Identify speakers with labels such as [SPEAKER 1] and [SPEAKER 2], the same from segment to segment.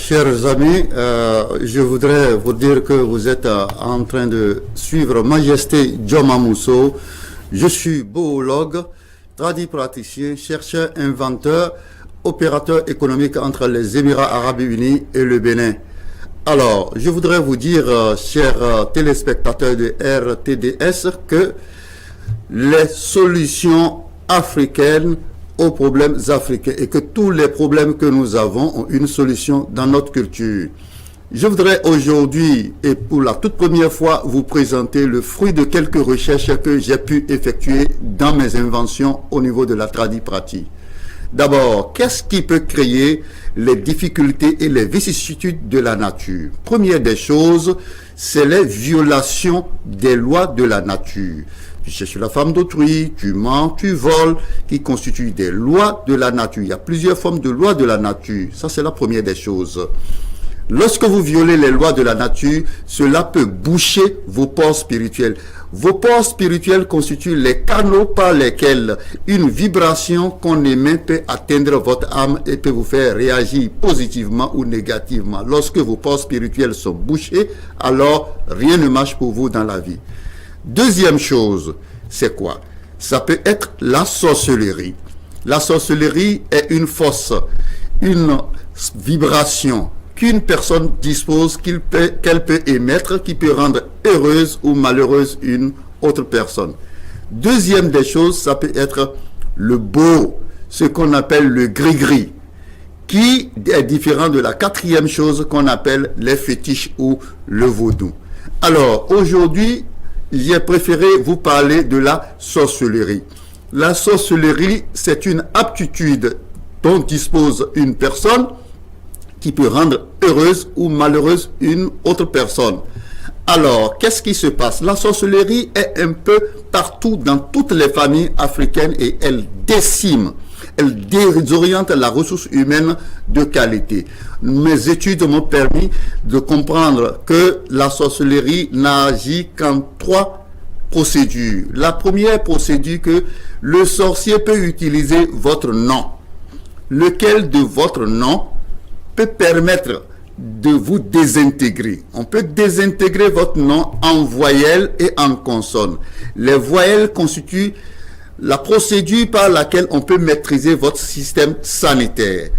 [SPEAKER 1] chers amis, je voudrais vous dire que vous êtes en train de suivre Majesté Joma Mousso. Je suis boologue, tradipraticien, chercheur, inventeur, opérateur économique entre les Émirats Arabes Unis et le Bénin. Alors, je voudrais vous dire, chers téléspectateurs de RTDS, que les solutions africaines aux problèmes africains et que tous les problèmes que nous avons ont une solution dans notre culture. Je voudrais aujourd'hui et pour la toute première fois vous présenter le fruit de quelques recherches que j'ai pu effectuer dans mes inventions au niveau de la tradipratie. D'abord, qu'est-ce qui peut créer les difficultés et les vicissitudes de la nature? Première des choses, c'est les violations des lois de la nature. Tu cherches la femme d'autrui, tu mens, tu voles, qui constituent des lois de la nature. Il y a plusieurs formes de lois de la nature. Ça, c'est la première des choses. Lorsque vous violez les lois de la nature, cela peut boucher vos pores spirituels. Vos pores spirituels constituent les canaux par lesquels une vibration qu'on émet peut atteindre votre âme et peut vous faire réagir positivement ou négativement. Lorsque vos pores spirituels sont bouchés, alors rien ne marche pour vous dans la vie. Deuxième chose, c'est quoi? Ça peut être la sorcellerie. La sorcellerie est une force, une vibration qu'une personne dispose, qu'elle peut émettre, qui peut rendre heureuse ou malheureuse une autre personne. Deuxième des choses, ça peut être le beau, ce qu'on appelle le gris-gris, qui est différent de la quatrième chose qu'on appelle les fétiches ou le vaudou. Alors, aujourd'hui, j'ai préféré vous parler de la sorcellerie. La sorcellerie, c'est une aptitude dont dispose une personne qui peut rendre heureuse ou malheureuse une autre personne. Alors, qu'est-ce qui se passe? La sorcellerie est un peu partout dans toutes les familles africaines et elle décime, elle désoriente la ressource humaine de qualité. Mes études m'ont permis de comprendre que la sorcellerie n'agit qu'en 3 procédures. La première procédure, que le sorcier peut utiliser votre nom. Lequel de votre nom peut permettre de vous désintégrer. On peut désintégrer votre nom en voyelles et en consonnes. Les voyelles constituent la procédure par laquelle on peut maîtriser votre système sanitaire.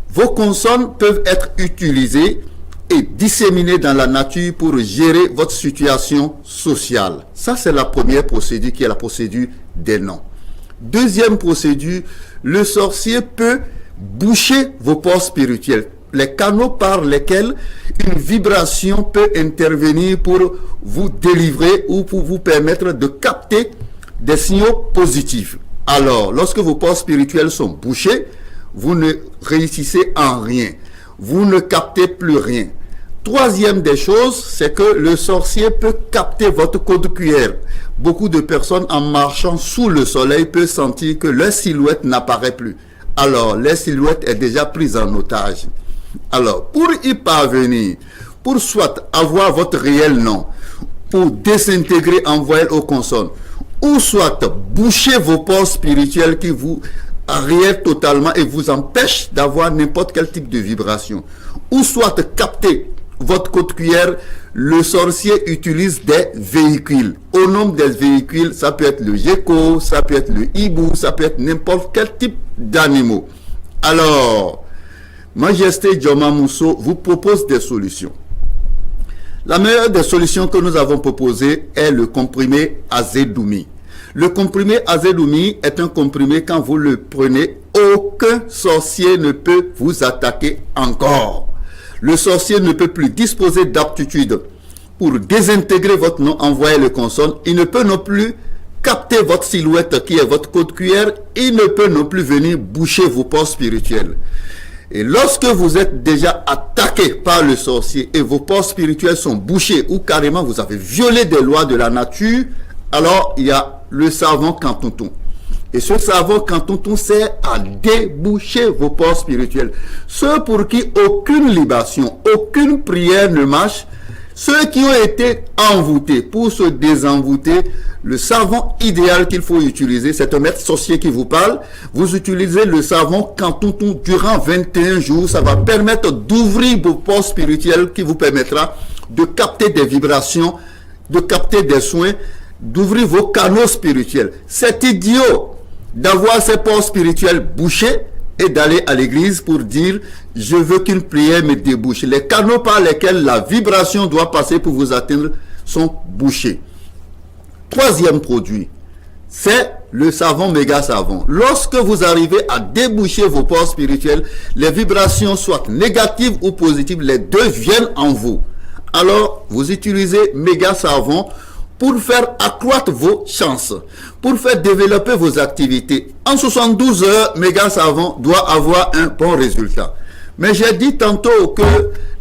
[SPEAKER 1] Vos consonnes peuvent être utilisées et disséminées dans la nature pour gérer votre situation sociale. Ça, c'est la première procédure qui est la procédure des noms. Deuxième procédure, le sorcier peut boucher vos pores spirituels, les canaux par lesquels une vibration peut intervenir pour vous délivrer ou pour vous permettre de capter des signaux positifs. Alors, lorsque vos pores spirituels sont bouchés, vous ne réussissez en rien. Vous ne captez plus rien. Troisième des choses, c'est que le sorcier peut capter votre code QR. Beaucoup de personnes, en marchant sous le soleil, peuvent sentir que leur silhouette n'apparaît plus. Alors, leur silhouette est déjà prise en otage. Alors, pour y parvenir, pour soit avoir votre réel nom, pour désintégrer en voyelles aux consonnes, ou soit boucher vos pores spirituels qui vous arrièrent totalement et vous empêchent d'avoir n'importe quel type de vibration, ou soit capter votre code QR, le sorcier utilise des véhicules. Au nombre des véhicules, ça peut être le gecko, ça peut être le hibou, ça peut être n'importe quel type d'animaux. Alors, Majesté Joma Mousso vous propose des solutions. La meilleure des solutions que nous avons proposées est le comprimé Azedoumi. Le comprimé Azedoumi est un comprimé, quand vous le prenez, aucun sorcier ne peut vous attaquer encore. Le sorcier ne peut plus disposer d'aptitude pour désintégrer votre nom, envoyer le consonne. Il ne peut non plus capter votre silhouette qui est votre code QR. Il ne peut non plus venir boucher vos pores spirituels. Et lorsque vous êtes déjà attaqué par le sorcier et vos pores spirituels sont bouchés ou carrément vous avez violé des lois de la nature, alors il y a le savon Kantonton. Et ce savon Kantonton sert à déboucher vos pores spirituels. Ceux pour qui aucune libation, aucune prière ne marche, Ceux qui ont été envoûtés, pour se désenvoûter, le savon idéal qu'il faut utiliser, c'est un maître sorcier qui vous parle. Vous utilisez le savon Kantuntu durant 21 jours. Ça va permettre d'ouvrir vos ports spirituels qui vous permettra de capter des vibrations, de capter des soins, d'ouvrir vos canaux spirituels. C'est idiot d'avoir ces ports spirituels bouchés et d'aller à l'église pour dire je veux qu'une prière me débouche. Les canaux par lesquels la vibration doit passer pour vous atteindre sont bouchés. Troisième produit, c'est le savon méga savon. Lorsque vous arrivez à déboucher vos ports spirituels, les vibrations soit négatives ou positives, les deux viennent en vous. Alors, vous utilisez méga savon pour faire accroître vos chances, pour faire développer vos activités. En 72 heures, méga savon doit avoir un bon résultat. Mais j'ai dit tantôt que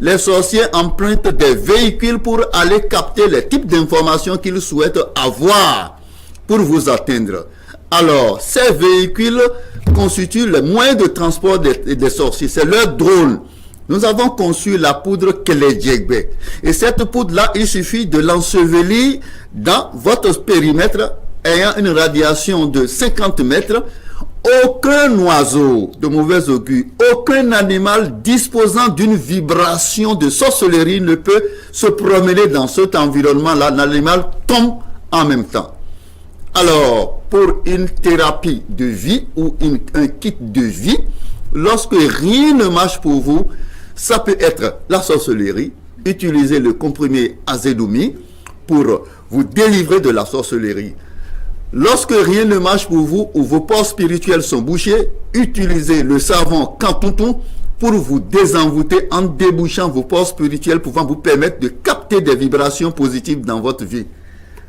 [SPEAKER 1] les sorciers empruntent des véhicules pour aller capter les types d'informations qu'ils souhaitent avoir pour vous atteindre. Alors, ces véhicules constituent le moyen de transport des sorciers. C'est leur drone. Nous avons conçu la poudre Keledjegbe. Et cette poudre-là, il suffit de l'ensevelir dans votre périmètre ayant une radiation de 50 mètres. Aucun oiseau de mauvais augure, aucun animal disposant d'une vibration de sorcellerie ne peut se promener dans cet environnement-là. L'animal tombe en même temps. Alors, pour une thérapie de vie ou un kit de vie, lorsque rien ne marche pour vous, ça peut être la sorcellerie. Utilisez le comprimé Azédoumi pour vous délivrer de la sorcellerie. Lorsque rien ne marche pour vous ou vos ports spirituels sont bouchés, utilisez le savon Kantuntu pour vous désenvoûter en débouchant vos ports spirituels pouvant vous permettre de capter des vibrations positives dans votre vie.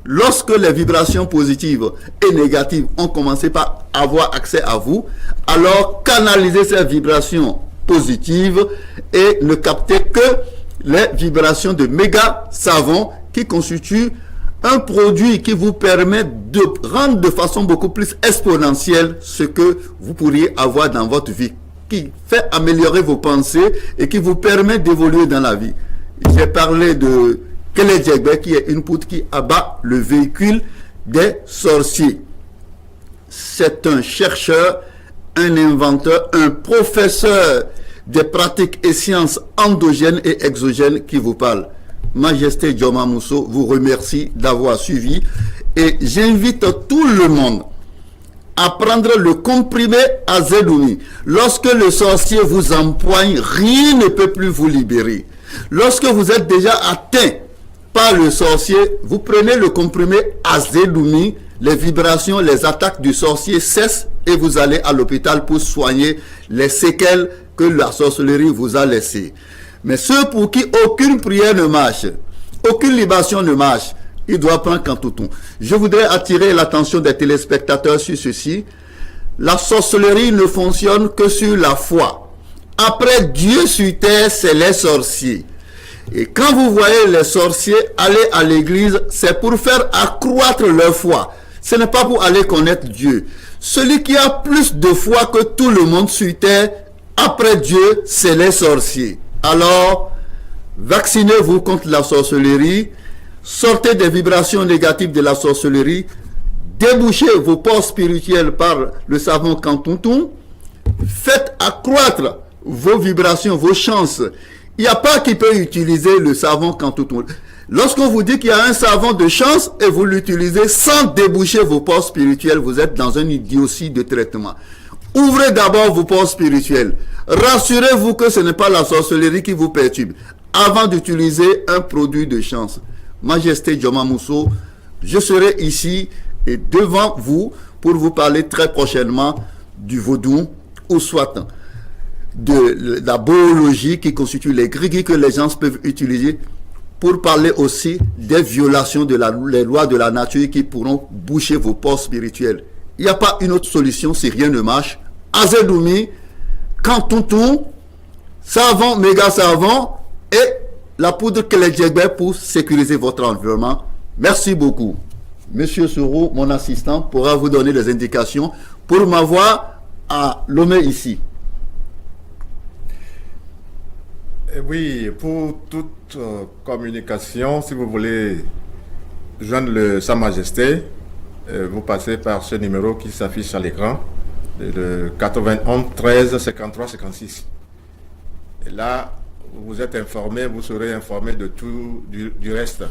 [SPEAKER 1] Lorsque les vibrations positives et négatives ont commencé par avoir accès à vous, alors canalisez ces vibrations positives et ne captez que les vibrations de méga savon qui constituent un produit qui vous permet de rendre de façon beaucoup plus exponentielle ce que vous pourriez avoir dans votre vie, qui fait améliorer vos pensées et qui vous permet d'évoluer dans la vie. J'ai parlé de Keledjegbe, qui est une poudre qui abat le véhicule des sorciers. C'est un chercheur, un inventeur, un professeur des pratiques et sciences endogènes et exogènes qui vous parle. Majesté Joma Mousso vous remercie d'avoir suivi et j'invite tout le monde à prendre le comprimé Azédoumi. Lorsque le sorcier vous empoigne, rien ne peut plus vous libérer. Lorsque vous êtes déjà atteint par le sorcier, vous prenez le comprimé Azédoumi, les vibrations, les attaques du sorcier cessent et vous allez à l'hôpital pour soigner les séquelles que la sorcellerie vous a laissées. Mais ceux pour qui aucune prière ne marche, aucune libation ne marche, ils doivent prendre Kantuntu. Je voudrais attirer l'attention des téléspectateurs sur ceci. La sorcellerie ne fonctionne que sur la foi. Après Dieu sur terre, c'est les sorciers. Et quand vous voyez les sorciers aller à l'église, c'est pour faire accroître leur foi. Ce n'est pas pour aller connaître Dieu. Celui qui a plus de foi que tout le monde sur terre, après Dieu, c'est les sorciers. Alors, vaccinez-vous contre la sorcellerie, sortez des vibrations négatives de la sorcellerie, débouchez vos ports spirituels par le savon Kantuntu, faites accroître vos vibrations, vos chances. Il n'y a pas qui peut utiliser le savon Kantuntu. Lorsqu'on vous dit qu'il y a un savon de chance et vous l'utilisez sans déboucher vos ports spirituels, vous êtes dans un idiotie de traitement. Ouvrez d'abord vos ports spirituels. Rassurez-vous que ce n'est pas la sorcellerie qui vous perturbe avant d'utiliser un produit de chance. Majesté Joma Mousso, je serai ici et devant vous pour vous parler très prochainement du vaudou ou soit de la boologie qui constitue les grigis que les gens peuvent utiliser pour parler aussi des violations de les lois de la nature qui pourront boucher vos ports spirituels. Il n'y a pas une autre solution si rien ne marche. Azédoumi, Kantuntu, savon, méga savon et la poudre Keledjegbe pour sécuriser votre environnement. Merci beaucoup. Monsieur Sourou, mon assistant, pourra vous donner les indications pour m'avoir à Lomé ici.
[SPEAKER 2] Oui, pour toute communication, si vous voulez joindre Sa Majesté, vous passez par ce numéro qui s'affiche à l'écran, le 91 13 53 56. Et là, vous êtes informé, vous serez informé de tout du reste.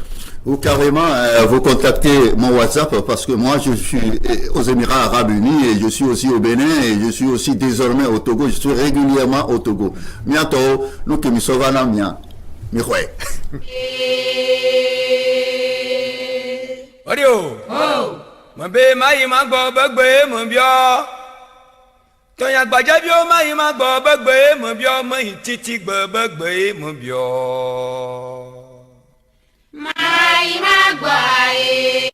[SPEAKER 1] Ou carrément, vous contactez mon WhatsApp parce que moi, je suis aux Émirats Arabes Unis et je suis aussi au Bénin et je suis aussi désormais au Togo. Je suis régulièrement au Togo. Miato, nous qui nous sauvons là, mia. Miroé.
[SPEAKER 3] Audio. Oh. Mon bé, ma gbọ́ mon bio. Tonya gbaja bio ma gbọ́ mon bio, ma titi gbọ́ mon bio.
[SPEAKER 4] Ma gbọ́